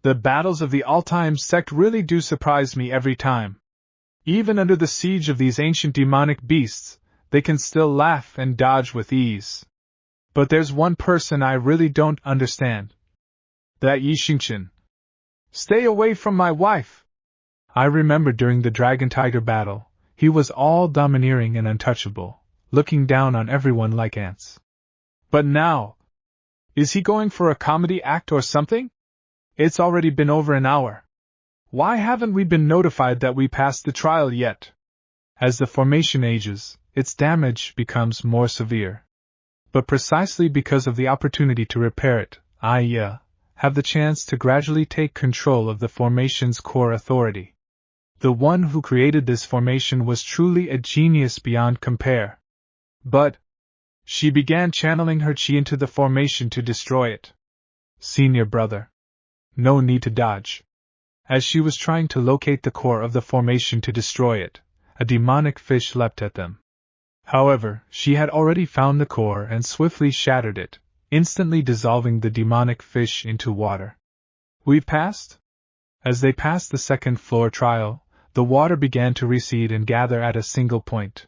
The battles of the All Time Sect really do surprise me every time. Even under the siege of these ancient demonic beasts, they can still laugh and dodge with ease. But there's one person I really don't understand. That Yi Xingqian. Stay away from my wife! I remember during the Dragon-Tiger battle, he was all domineering and untouchable, looking down on everyone like ants. But now, is he going for a comedy act or something? It's already been over an hour. Why haven't we been notified that we passed the trial yet? As the formation ages, its damage becomes more severe. But precisely because of the opportunity to repair it, I have the chance to gradually take control of the formation's core authority. The one who created this formation was truly a genius beyond compare. But she began channeling her chi into the formation to destroy it. Senior brother. No need to dodge. As she was trying to locate the core of the formation to destroy it, a demonic fish leapt at them. However, she had already found the core and swiftly shattered it, instantly dissolving the demonic fish into water. We've passed? As they passed the second floor trial, the water began to recede and gather at a single point.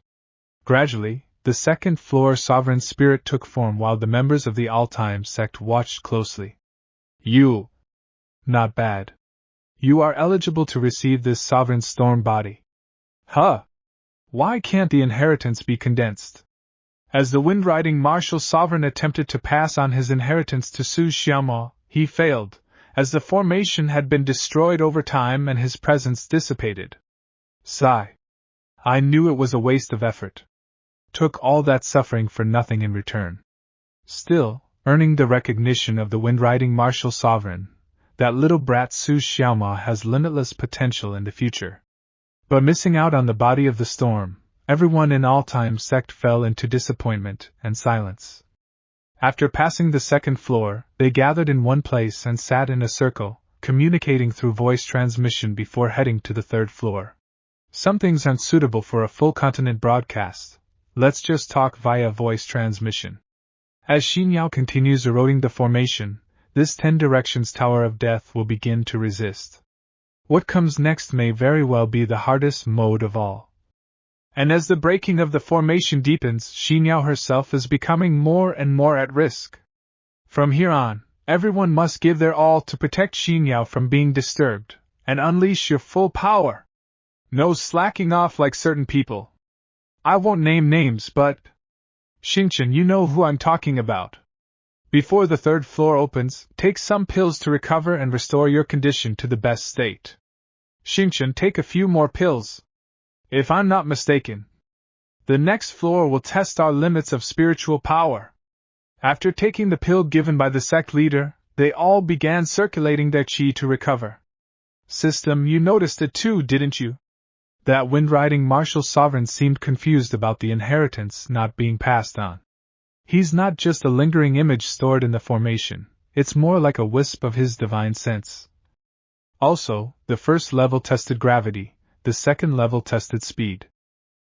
Gradually, the second floor sovereign spirit took form while the members of the All Time Sect watched closely. You. Not bad. You are eligible to receive this sovereign storm body. Huh. Why can't the inheritance be condensed? As the wind-riding martial sovereign attempted to pass on his inheritance to Su Xiaomo, he failed, as the formation had been destroyed over time and his presence dissipated. Sigh. I knew it was a waste of effort. Took all that suffering for nothing in return. Still, earning the recognition of the wind-riding martial sovereign, that little brat Su Xiaomo has limitless potential in the future. But missing out on the body of the storm, everyone in All Time Sect fell into disappointment and silence. After passing the second floor, they gathered in one place and sat in a circle, communicating through voice transmission before heading to the third floor. Some things aren't suitable for a full continent broadcast. Let's just talk via voice transmission. As Xinyao continues eroding the formation, this 10 directions Tower of Death will begin to resist. What comes next may very well be the hardest mode of all. And as the breaking of the formation deepens, Xinyao herself is becoming more and more at risk. From here on, everyone must give their all to protect Xinyao from being disturbed, and unleash your full power. No slacking off like certain people. I won't name names, but Xingqian, you know who I'm talking about. Before the third floor opens, take some pills to recover and restore your condition to the best state. Xingqian, take a few more pills. If I'm not mistaken, the next floor will test our limits of spiritual power. After taking the pill given by the sect leader, they all began circulating their chi to recover. System, you noticed it too, didn't you? That wind-riding martial sovereign seemed confused about the inheritance not being passed on. He's not just a lingering image stored in the formation, it's more like a wisp of his divine sense. Also, the first level tested gravity, the second level tested speed.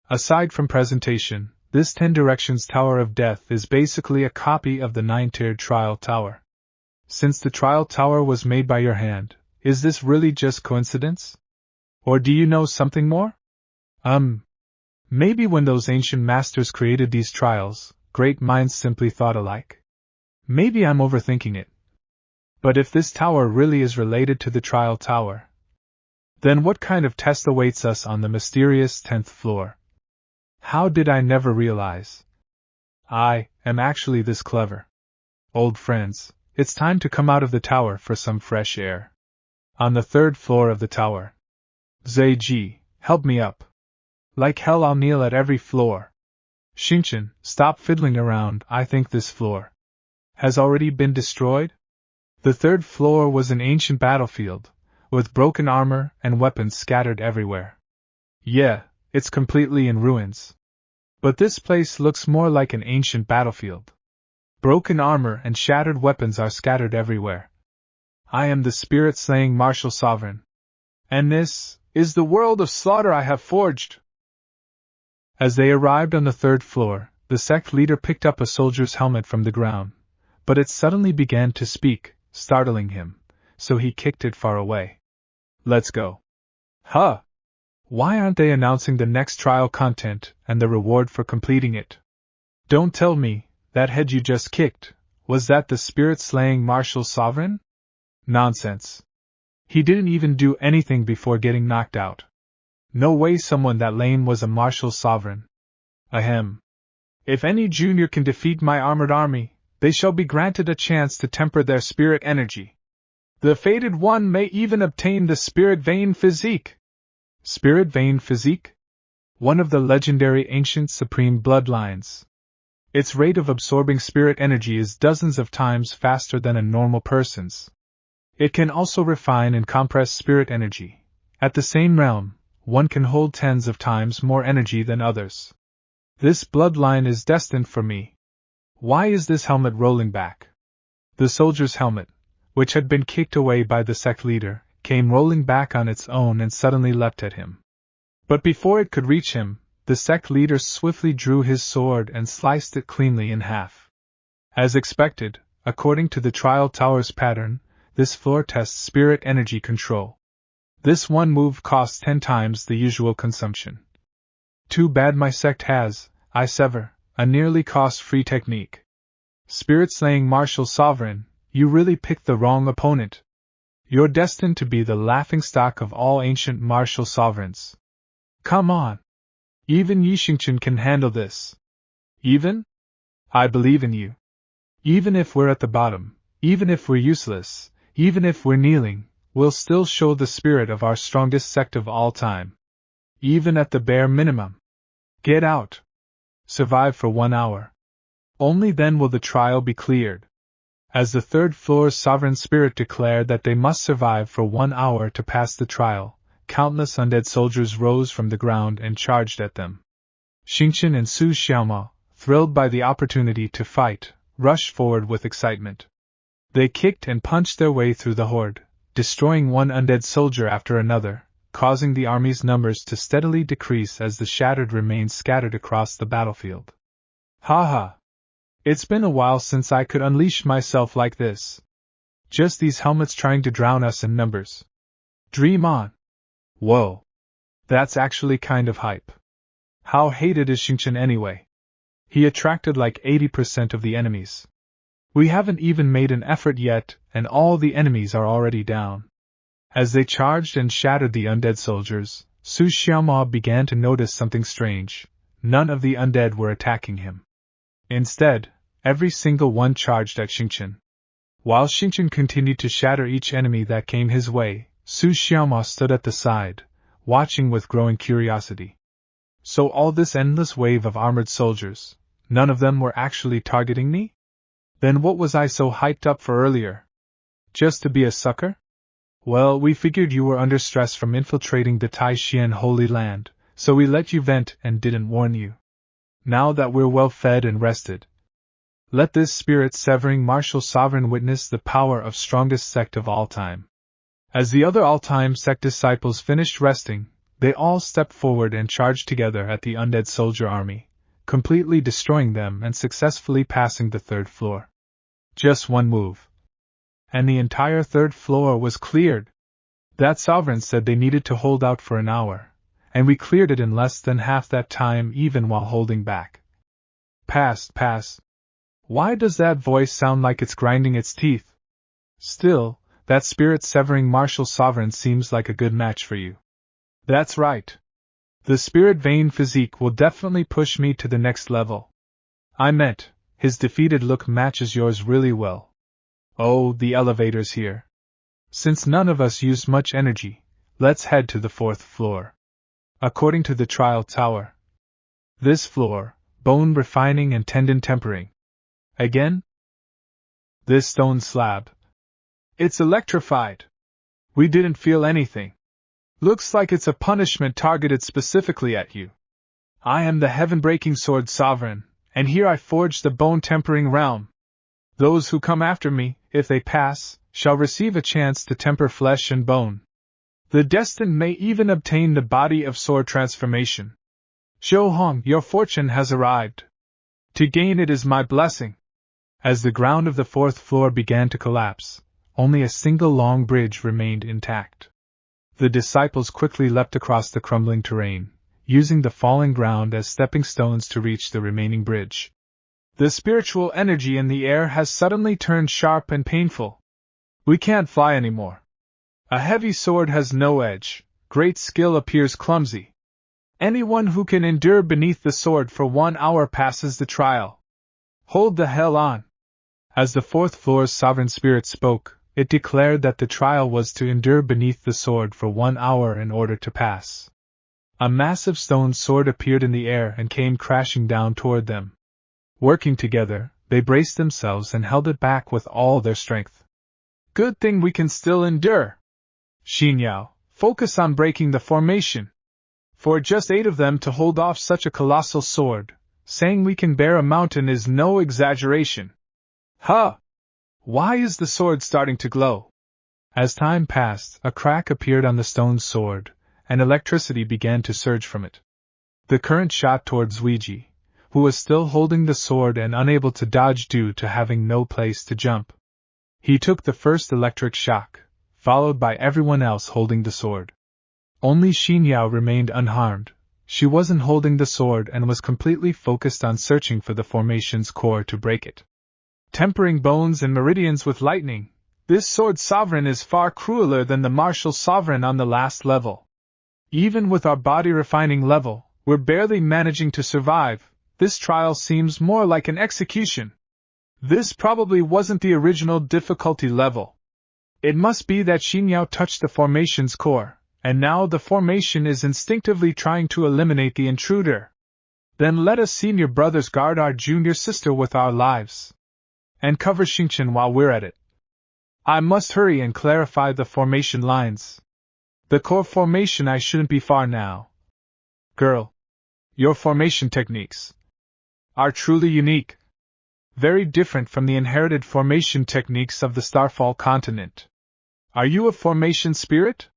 Aside from presentation, this 10 Directions Tower of Death is basically a copy of the 9-tiered Trial Tower. Since the Trial Tower was made by your hand, is this really just coincidence? Or do you know something more? Maybe when those ancient masters created these trials, great minds simply thought alike. Maybe I'm overthinking it. But if this tower really is related to the Trial Tower, then what kind of test awaits us on the mysterious 10th floor? How did I never realize? I am actually this clever. Old friends, it's time to come out of the tower for some fresh air. On the 3rd floor of the tower. Zheji, help me up. Like hell I'll kneel at every floor. Xingqian, stop fiddling around, I think this floor has already been destroyed? The 3rd floor was an ancient battlefield, with broken armor and weapons scattered everywhere. Yeah, it's completely in ruins. But this place looks more like an ancient battlefield. Broken armor and shattered weapons are scattered everywhere. I am the spirit-slaying martial sovereign. And this is the world of slaughter I have forged. As they arrived on the 3rd floor, the sect leader picked up a soldier's helmet from the ground, but it suddenly began to speak, startling him, so he kicked it far away. Let's go. Huh! Why aren't they announcing the next trial content and the reward for completing it? Don't tell me, that head you just kicked, was that the spirit-slaying martial sovereign? Nonsense. He didn't even do anything before getting knocked out. No way someone that lame was a martial sovereign. Ahem. If any junior can defeat my armored army, they shall be granted a chance to temper their spirit energy. The fated one may even obtain the spirit vein physique. Spirit vein physique? One of the legendary ancient supreme bloodlines. Its rate of absorbing spirit energy is dozens of times faster than a normal person's. It can also refine and compress spirit energy. At the same realm, one can hold tens of times more energy than others. This bloodline is destined for me. Why is this helmet rolling back? The soldier's helmet, which had been kicked away by the sect leader, came rolling back on its own and suddenly leapt at him. But before it could reach him, the sect leader swiftly drew his sword and sliced it cleanly in half. As expected, according to the trial tower's pattern, this floor tests spirit energy control. This one move costs 10 times the usual consumption. Too bad my sect has, I sever, a nearly cost-free technique. Spirit-slaying martial sovereign, you really picked the wrong opponent. You're destined to be the laughingstock of all ancient martial sovereigns. Come on. Even Yixingchen can handle this. Even? I believe in you. Even if we're at the bottom, even if we're useless, even if we're kneeling, we'll still show the spirit of our strongest sect of all time. Even at the bare minimum. Get out. Survive for 1 hour. Only then will the trial be cleared. As the third floor's sovereign spirit declared that they must survive for 1 hour to pass the trial, countless undead soldiers rose from the ground and charged at them. Xingqian and Su Xiaoma, thrilled by the opportunity to fight, rushed forward with excitement. They kicked and punched their way through the horde, destroying one undead soldier after another, causing the army's numbers to steadily decrease as the shattered remains scattered across the battlefield. Ha! It's been a while since I could unleash myself like this. Just these helmets trying to drown us in numbers. Dream on. Whoa. That's actually kind of hype. How hated is Xingqian anyway? He attracted like 80% of the enemies. We haven't even made an effort yet, and all the enemies are already down. As they charged and shattered the undead soldiers, Su Xiaoma began to notice something strange. None of the undead were attacking him. Instead, every single one charged at Xingqian. While Xingqian continued to shatter each enemy that came his way, Su Xiaoma stood at the side, watching with growing curiosity. So all this endless wave of armored soldiers, none of them were actually targeting me? Then what was I so hyped up for earlier? Just to be a sucker? Well, we figured you were under stress from infiltrating the Taishan Holy Land, so we let you vent and didn't warn you. Now that we're well fed and rested, let this spirit-severing martial sovereign witness the power of strongest sect of all time. As the other All Time Sect disciples finished resting, they all stepped forward and charged together at the undead soldier army, completely destroying them and successfully passing the third floor. Just one move. And the entire third floor was cleared. That sovereign said they needed to hold out for an hour, and we cleared it in less than half that time even while holding back. Pass. Why does that voice sound like it's grinding its teeth? Still, that spirit-severing martial sovereign seems like a good match for you. That's right. The spirit vein physique will definitely push me to the next level. I meant, his defeated look matches yours really well. Oh, the elevator's here. Since none of us used much energy, let's head to the 4th floor. According to the trial tower. This floor, bone refining and tendon tempering. Again? This stone slab. It's electrified. We didn't feel anything. Looks like it's a punishment targeted specifically at you. I am the heaven-breaking sword sovereign, and here I forge the bone-tempering realm. Those who come after me, if they pass, shall receive a chance to temper flesh and bone. The destined may even obtain the body of sword transformation. Zhou Hong, your fortune has arrived. To gain it is my blessing. As the ground of the 4th floor began to collapse, only a single long bridge remained intact. The disciples quickly leapt across the crumbling terrain, using the falling ground as stepping stones to reach the remaining bridge. The spiritual energy in the air has suddenly turned sharp and painful. We can't fly anymore. A heavy sword has no edge, great skill appears clumsy. Anyone who can endure beneath the sword for 1 hour passes the trial. Hold the hell on. As the fourth floor's sovereign spirit spoke, it declared that the trial was to endure beneath the sword for 1 hour in order to pass. A massive stone sword appeared in the air and came crashing down toward them. Working together, they braced themselves and held it back with all their strength. Good thing we can still endure. Xinyao, focus on breaking the formation. For just 8 of them to hold off such a colossal sword, saying we can bear a mountain is no exaggeration. Huh! Why is the sword starting to glow? As time passed, a crack appeared on the stone sword, and electricity began to surge from it. The current shot towards Zuiji, who was still holding the sword and unable to dodge due to having no place to jump. He took the first electric shock, followed by everyone else holding the sword. Only Xinyao remained unharmed. She wasn't holding the sword and was completely focused on searching for the formation's core to break it. Tempering bones and meridians with lightning, this sword sovereign is far crueler than the martial sovereign on the last level. Even with our body refining level, we're barely managing to survive. This trial seems more like an execution. This probably wasn't the original difficulty level. It must be that Xinyao touched the formation's core, and now the formation is instinctively trying to eliminate the intruder. Then let us senior brothers guard our junior sister with our lives. And cover Xingchen while we're at it. I must hurry and clarify the formation lines. The core formation I shouldn't be far now. Girl, your formation techniques are truly unique. Very different from the inherited formation techniques of the Starfall continent. Are you a formation spirit?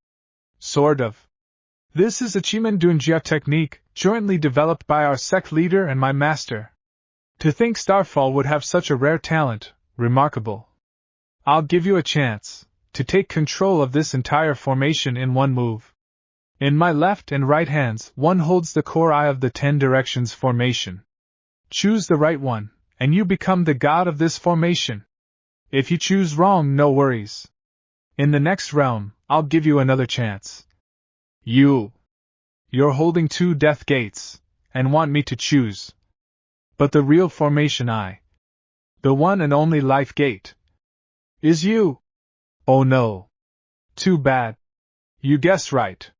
Sort of. This is a Chimen Dunjia technique, jointly developed by our sect leader and my master. To think Starfall would have such a rare talent, remarkable. I'll give you a chance to take control of this entire formation in one move. In my left and right hands, one holds the core eye of the 10 directions formation. Choose the right one, and you become the god of this formation. If you choose wrong, no worries. In the next realm, I'll give you another chance. You're holding 2 death gates, and want me to choose. But the real formation the one and only life gate, is you. Oh no. Too bad. You guessed right.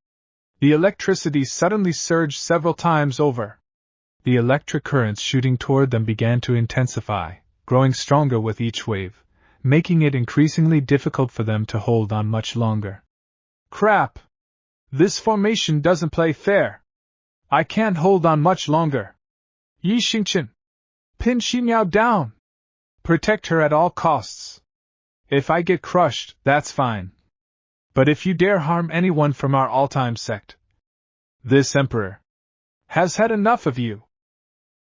The electricity suddenly surged several times over. The electric currents shooting toward them began to intensify, growing stronger with each wave, making it increasingly difficult for them to hold on much longer. Crap! This formation doesn't play fair. I can't hold on much longer. Yi Xingchen, pin Xinyao down. Protect her at all costs. If I get crushed, that's fine. But if you dare harm anyone from our All Time Sect, this Emperor has had enough of you.